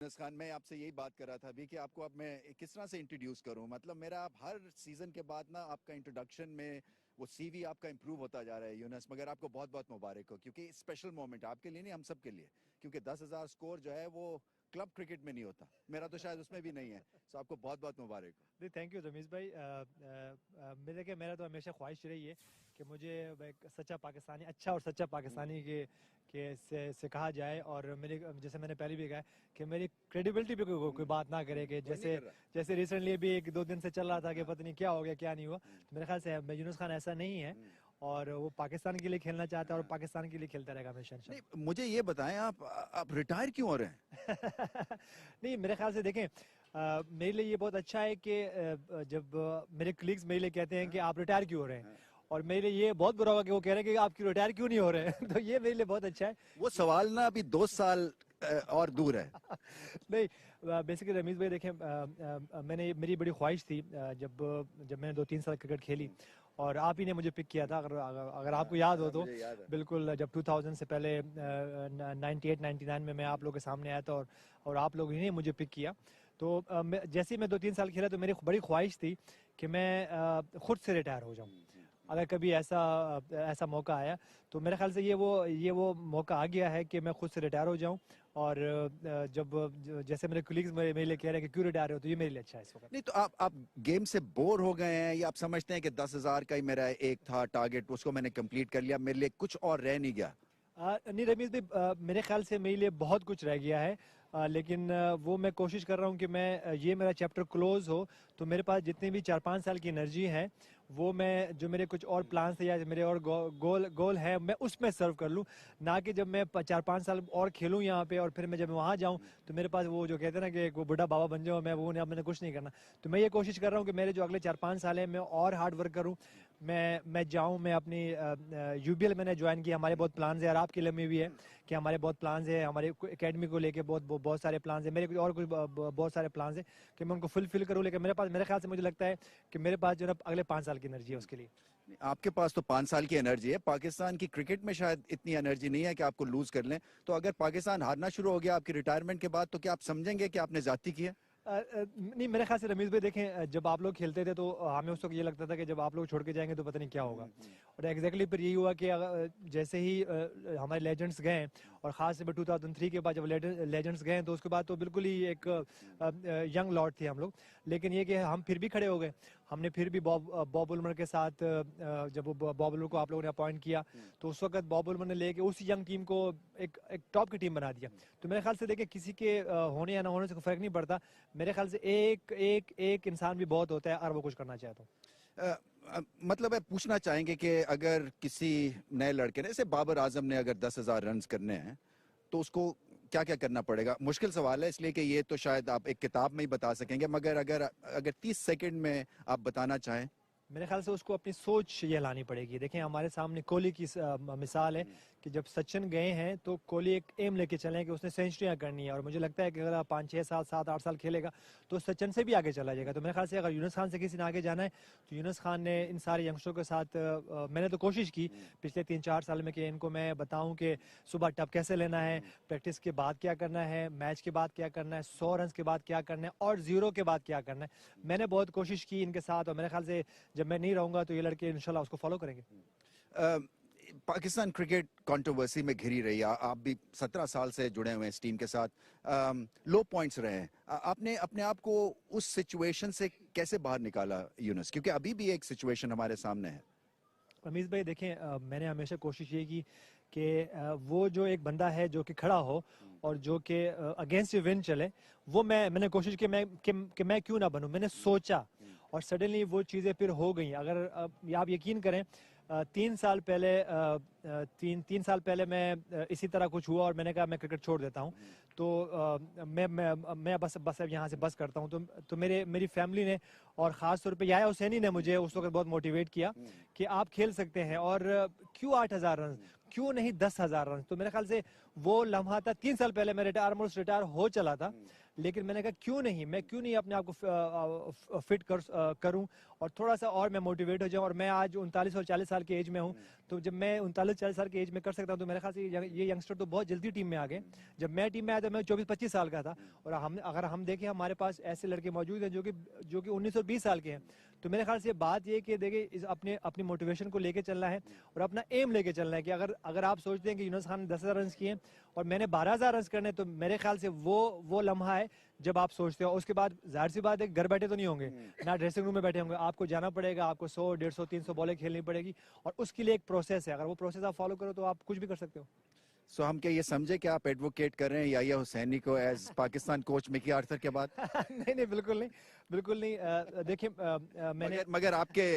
यूनुस खान, मैं आपसे यही बात कर रहा था अभी कि आपको अब मैं किस तरह से इंट्रोड्यूस करूं। मतलब मेरा आप हर सीजन के बाद ना आपका इंट्रोडक्शन में वो सीवी आपका इंप्रूव होता जा रहा है यूनुस। मगर आपको बहुत बहुत मुबारक हो, क्योंकि स्पेशल मोमेंट आपके लिए नहीं, हम सब के लिए। क्योंकि 10,000 स्कोर जो है वो क्लब क्रिकेट में नहीं होता, मेरा तो शायद उसमें भी नहीं है। सो आपको बहुत बहुत मुबारक हो। नहीं, थैंक यू रमीज़ भाई। मेरा तो हमेशा ख्वाहिश रही है कि मुझे एक सच्चा पाकिस्तानी, अच्छा और सच्चा पाकिस्तानी से कहा जाए। और मेरी, जैसे मैंने पहले भी कहा कि मेरी क्रेडिबिलिटी पे कोई बात ना करे कि जैसे रिसेंटली भी 1-2 दिन से चल रहा था कि पता नहीं क्या हो गया क्या नहीं हुआ। तो मेरे ख्याल से यूनुस खान ऐसा नहीं है, और वो पाकिस्तान के लिए खेलना चाहता है और पाकिस्तान के लिए खेलता रहेगा हमेशा। नहीं, मुझे ये बताएं, आप रिटायर क्यों हो रहे हैं? नहीं, मेरे ख्याल से देखें, मेरे लिए ये बहुत अच्छा है कि जब मेरे कलीग्स मेरे लिए कहते हैं कि आप रिटायर क्यों हो रहे हैं, और मेरे लिए ये बहुत बुरा हुआ कि वो कह रहे हैं कि आप क्यों रिटायर क्यों नहीं हो रहे हैं। तो ये मेरे लिए बहुत अच्छा है। वो सवाल ना अभी 2 साल और दूर है। नहीं, बेसिकली रमीज़ भाई देखें, मेरी बड़ी ख्वाहिश थी, जब मैंने 2-3 साल क्रिकेट खेली, और आप ही ने मुझे पिक किया था, अगर आपको याद हो तो। बिल्कुल, जब 2000 से पहले 98-99 में मैं आप लोगों के सामने आया था, और आप लोगों ने मुझे पिक किया। तो जैसे ही मैं 2-3 साल खेला तो मेरी बड़ी ख्वाहिश थी कि मैं खुद से रिटायर हो जाऊँ। अगर कभी ऐसा मौका आया तो मेरे ख्याल से ये वो मौका आ गया है कि मैं खुद से रिटायर हो जाऊं। और जैसे मेरे कलीग्स मेरे लिए कह रहे हैं कि क्यों रिटायर हो, तो ये मेरे लिए अच्छा है इस वक्त। नहीं, तो आप गेम से बोर हो गए हैं, या आप समझते हैं कि 10,000 का ही मेरा एक था टारगेट, उसको मैंने कंप्लीट कर लिया, मेरे लिए कुछ और रह नहीं गया? नहीं रमीज़ भाई, मेरे ख्याल से मेरे लिए बहुत कुछ रह गया है, लेकिन वो मैं कोशिश कर रहा हूँ कि ये मेरा चैप्टर क्लोज हो। तो मेरे पास जितनी भी 4-5 साल की एनर्जी है, वो मैं, जो मेरे कुछ और प्लान्स थे या मेरे और गोल है, मैं उसमें सर्व कर लूँ। ना कि जब मैं 4-5 साल और खेलूँ यहाँ पे और फिर मैं जब वहाँ जाऊँ तो मेरे पास वो जो कहते हैं ना कि वो बुढ़ा बाबा बन जाऊँ मैं, वो अब मैंने कुछ नहीं करना। तो मैं ये कोशिश कर रहा हूँ कि मेरे जो अगले 4-5 साल हैं मैं और हार्ड वर्क करूँ। मैं जाऊँ, मैं अपनी यूबीएल मैंने ज्वाइन किया, हमारे बहुत प्लान्स है, और आपके लिए में भी है कि हमारे बहुत प्लान्स है, हमारे एकेडमी को लेके बहुत सारे प्लान्स है, मेरे और कुछ बहुत सारे प्लान्स है कि मैं उनको फुलफिल करूँ। लेकिन मेरे ख्याल से मुझे लगता है कि मेरे पास जो है अगले 5 साल की एनर्जी है उसके लिए। आपके पास तो 5 साल की एनर्जी है, पाकिस्तान की क्रिकेट में शायद इतनी एनर्जी नहीं है कि आपको लूज कर लें। तो अगर पाकिस्तान हारना शुरू हो गया आपकी रिटायरमेंट के बाद, तो क्या आप समझेंगे कि आपने ज्यादती की है? नहीं, मेरे ख्याल से रमीज़ भाई देखें, जब आप लोग खेलते थे तो हमें उस वक्त ये लगता था कि जब आप लोग छोड़ के जाएंगे तो पता नहीं क्या होगा। और एग्जैक्टली फिर यही हुआ कि जैसे ही हमारे लेजेंड्स गए, और ख़ास से 2003 के बाद जब लेजेंड्स गए तो उसके बाद तो बिल्कुल ही एक यंग लॉट थे हम लोग। लेकिन ये कि हम फिर भी खड़े हो गए। हमने फिर भी बॉब उल्मर के साथ, जब बॉब उल्मर को आप लोगों ने अपॉइंट किया, तो उस वक्त बॉब उल्मर ने लेके उस यंग टीम को एक टॉप की टीम बना दिया। तो मेरे ख्याल से देखिए, किसी के होने या ना होने से कोई फर्क नहीं पड़ता। मेरे ख्याल से एक इंसान भी बहुत होता है अगर वो कुछ करना चाहे तो। मतलब है, पूछना चाहेंगे कि अगर किसी नए लड़के ने, जैसे बाबर आजम ने, अगर 10,000 रन करने हैं तो उसको क्या क्या करना पड़ेगा? मुश्किल सवाल है, इसलिए कि ये तो शायद आप एक किताब में ही बता सकेंगे, मगर अगर 30 सेकंड में आप बताना चाहें। मेरे ख्याल से उसको अपनी सोच ये लानी पड़ेगी। देखें, हमारे सामने कोहली की मिसाल है कि जब सचिन गए हैं तो कोहली एक एम लेके चले कि उसने सेंचुरियां करनी है, और मुझे लगता है कि अगर 5-6 साल 7-8 साल खेलेगा तो सचिन से भी आगे चला जाएगा। तो मेरे ख्याल से अगर यूनुस खान से किसी ने आगे जाना है तो यूनुस खान ने इन सारे यंगस्टरों के साथ, मैंने तो कोशिश की पिछले 3-4 साल में कि इनको मैं बताऊं कि सुबह टप कैसे लेना है, प्रैक्टिस के बाद क्या करना है, मैच के बाद क्या करना है, 100 रन के बाद क्या करना है, और 0 के बाद क्या करना है। मैंने बहुत कोशिश की इनके साथ, और मेरे ख्याल से जब मैं नहीं रहूंगा तो ये लड़के इंशाल्लाह उसको फॉलो करेंगे। पाकिस्तान क्रिकेट कंट्रोवर्सी में घिरी रही है, आप भी 17 साल से जुड़े हुए हैं इस टीम के साथ। लो पॉइंट्स रहे हैं, आपने अपने आप को उस सिचुएशन से कैसे बाहर निकाला यूनुस? क्योंकि अभी भी एक सिचुएशन हमारे सामने है। रमीज़ भाई देखें, मैंने हमेशा कोशिश ये की कि वो जो एक बंदा है जो कि खड़ा हो और जो कि अगेंस्ट विन चले, वो मैंने कोशिश की कि मैं क्यों ना बनूं। मैंने सोचा, और सडनली वो चीज़ें फिर हो गई। अगर आप यकीन करें, 3 साल पहले मैं इसी तरह कुछ हुआ और मैंने कहा मैं क्रिकेट छोड़ देता हूँ। तो मैं बस अब यहाँ से बस करता हूँ। तो मेरी फैमिली ने, और ख़ास तौर पे याया हुसैनी ने मुझे उस वक्त बहुत मोटिवेट किया कि आप खेल सकते हैं, और क्यों 8,000 रन, क्यों नहीं 10,000 रन। तो मेरे ख्याल से वो लम्हा था, 3 साल पहले मैं रिटायर हो चला था, लेकिन मैंने कहा क्यों नहीं, मैं क्यों नहीं अपने आप को फिट करूं और थोड़ा सा और मैं मोटिवेट हो जाऊं। और मैं आज 39 और 40 साल के एज में हूं, तो जब मैं 39-40 साल के एज में कर सकता हूं तो मेरे ख्याल से ये यंगस्टर तो बहुत जल्दी टीम में आ गए। जब मैं टीम में आया तो मैं 24-25 साल का था, और अगर हम देखें हमारे पास ऐसे लड़के मौजूद हैं जो कि 19 और 20 साल के हैं। तो मेरे ख्याल से बात ये कि देखिए अपनी मोटिवेशन को लेके चलना है और अपना एम लेके चलना है कि अगर आप सोचते हैं कि यूनुस खान 10,000 रन किए और मैंने 12,000 रन करने, तो मेरे ख्याल से वो लम्हा है जब आप सोचते हो। उसके बाद जाहिर सी बात है घर बैठे तो नहीं होंगे, ना ड्रेसिंग रूम में बैठे होंगे, आपको जाना पड़ेगा, आपको 100, 150, 300 बॉलें खेलनी पड़ेगी और उसके लिए एक प्रोसेस है। अगर वो प्रोसेस आप फॉलो करो तो आप कुछ भी कर सकते हो। सो हम क्या ये समझे कि आप एडवोकेट कर रहे हैं याहिया हुसैनी को as Pakistan coach Mickey Arthur के बाद? नहीं, बिल्कुल नहीं, बिल्कुल नहीं। देखिए मैंने मगर आपके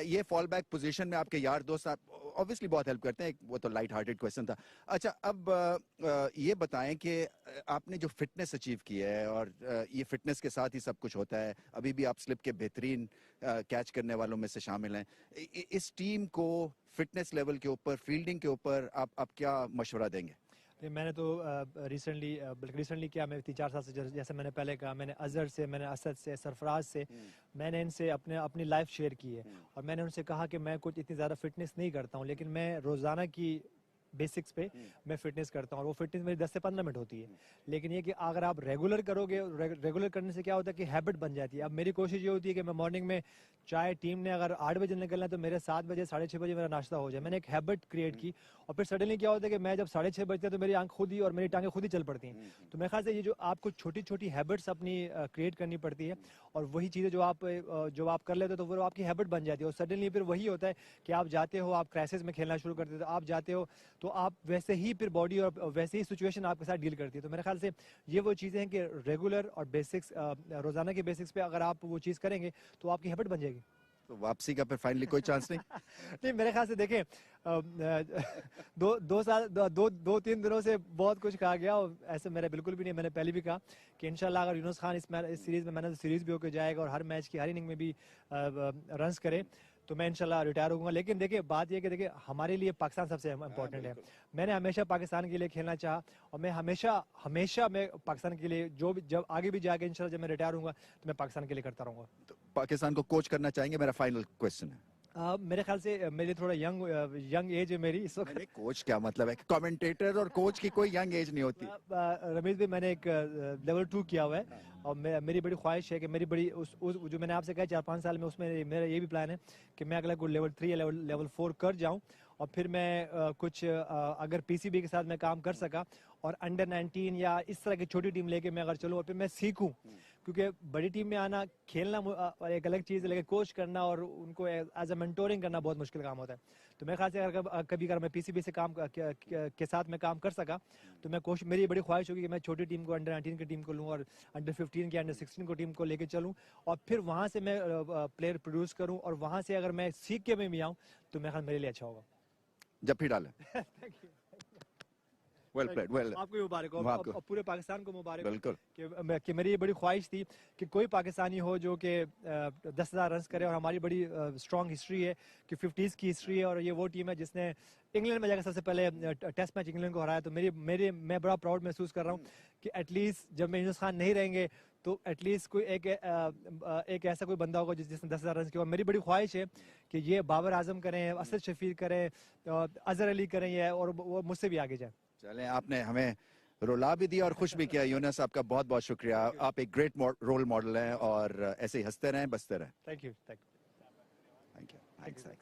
ये फॉल बैक पोजीशन में आपके यार दोस्त ऑब्वियसली बहुत हेल्प करते हैं। वो तो लाइट हार्टेड क्वेश्चन था। अच्छा, अब ये बताएं कि आपने जो फिटनेस अचीव की है, और ये फिटनेस के साथ ही सब कुछ होता है, अभी भी आप स्लिप के बेहतरीन कैच करने वालों में से शामिल हैं। इस टीम को फिटनेस लेवल के ऊपर, फील्डिंग के ऊपर आप क्या मशवरा देंगे? मैंने तो रिसेंटली क्या, मैं 3-4 साल से जैसे मैंने पहले कहा, मैंने अजहर से, मैंने असद से, सरफराज से, मैंने इनसे अपनी लाइफ शेयर की है और मैंने उनसे कहा कि मैं कुछ इतनी ज़्यादा फिटनेस नहीं करता हूँ, लेकिन मैं रोज़ाना की बेसिक्स पे मैं फिटनेस करता हूँ और वो फिटनेस मेरी 10 से 15 मिनट होती है। लेकिन ये कि अगर आप रेगुलर करोगे, रेगुलर करने से क्या होता है कि हैबिट बन जाती है। अब मेरी कोशिश ये होती है कि मैं मॉर्निंग में, चाहे टीम ने अगर 8 बजे निकलना है तो मेरे 7 बजे 6:30 बजे मेरा नाश्ता हो जाए। मैंने एक हैबिट क्रिएट की और फिर सडनली क्या होता है कि मैं जब 6:30 बजते हैं तो मेरी आंख खुद ही और मेरी टांगें खुद ही चल पड़ती हैं। तो मेरे ख्याल से ये जो आपको छोटी छोटी हैबिट्स अपनी क्रिएट करनी पड़ती है और वही चीज़ें जो आप कर लेते हो तो वो आपकी हैबिट बन जाती है और सडनली फिर वही होता है कि आप जाते हो, आप क्राइसिस में खेलना शुरू करते हो, आप जाते हो तो आप वैसे ही फिर बॉडी और वैसे ही सिचुएशन आपके साथ डील करती है। तो मेरे ख्याल से ये वो चीज़ें हैं कि रेगुलर और बेसिक्स, रोजाना के बेसिक्स पे अगर आप वो चीज़ करेंगे तो आपकी हैबिट बन जाएगी। तो वापसी का फिर फाइनली कोई चांस नहीं? नहीं, मेरे ख्याल से देखें, 2-3 दिनों से बहुत कुछ कहा गया और ऐसे मेरा बिल्कुल भी नहीं। मैंने पहले भी कहा कि इंशाल्लाह अगर यूनुस खान इस सीरीज में, मैंने सीरीज भी होकर जाएगा और हर मैच की हर इनिंग में भी रन्स करे तो मैं इंशाल्लाह रिटायर होऊंगा। लेकिन देखिए बात यह कि देखिए हमारे लिए पाकिस्तान सबसे इम्पोर्टेंट है। मैंने हमेशा पाकिस्तान के लिए खेलना चाहा और मैं हमेशा मैं पाकिस्तान के लिए जब आगे भी जाके इंशाल्लाह जब मैं रिटायर होऊंगा तो मैं पाकिस्तान के लिए करता रहूंगा। तो पाकिस्तान को कोच करना चाहेंगे? मेरा फाइनल क्वेश्चन है। मेरे ख्याल से मेरी थोड़ा यंग एज है मेरी इस वक्त। कोच क्या मतलब है? कमेंटेटर और कोच की कोई यंग एज नहीं होती। रमेश भाई, मैंने एक लेवल 2 किया हुआ है और मेरी बड़ी ख्वाहिश है कि मेरी बड़ी जो मैंने आपसे कहा 4-5 साल में, उसमें मेरा ये भी प्लान है कि मैं अगला कोई लेवल 3 या लेवल 4 कर जाऊं और फिर मैं कुछ अगर पीसीबी के साथ मैं काम कर सका और अंडर 19 या इस तरह की छोटी टीम लेके मैं अगर चलूँ और फिर मैं सीखूं, क्योंकि बड़ी टीम में आना, खेलना एक अलग चीज़ है, लेकिन कोच करना और उनको एज अ मेंटोरिंग करना बहुत मुश्किल काम होता है। तो मेरे ख्याल से अगर मैं पीसीबी से काम के साथ मैं काम कर सका तो मेरी बड़ी ख्वाहिश होगी कि मैं छोटी टीम को, अंडर 19 की टीम को लूँ और अंडर 15 की, अंडर 16 को टीम को लेके चलूँ और फिर वहाँ से मैं प्लेयर प्रोड्यूस करूँ और वहाँ से अगर मैं सीख के में भी आऊँ तो मेरे ख्याल मेरे लिए अच्छा होगा। जब भी डालें। Well played, well. आपको भी मुबारक हो और पूरे पाकिस्तान को मुबारक हो। बिल्कुल। कि मेरी ये बड़ी ख्वाहिश थी कि कोई पाकिस्तानी हो जो कि 10,000 रन करे और हमारी बड़ी स्ट्रॉन्ग हिस्ट्री है कि 50s की हिस्ट्री है और ये वो टीम है जिसने इंग्लैंड में जाकर सबसे पहले टेस्ट मैच इंग्लैंड को हराया। तो मैं बड़ा प्राउड महसूस कर रहा हूँ कि एटलीस्ट जब मैं यूनुस खान नहीं रहेंगे तो एटलीस्ट कोई एक ऐसा कोई बंदा होगा जिसने 10,000 रन किया। और मेरी बड़ी ख्वाहिश है कि ये बाबर आजम करें, असद शफीक करें, अजहर अली करें और वो मुझसे भी आगे जाए। चलें, आपने हमें रुला भी दिया और खुश भी किया। यूनुस, आपका बहुत बहुत शुक्रिया। आप एक ग्रेट रोल मॉडल हैं और ऐसे ही हंसते रहें, बसते रहें। Thank you. Thank you.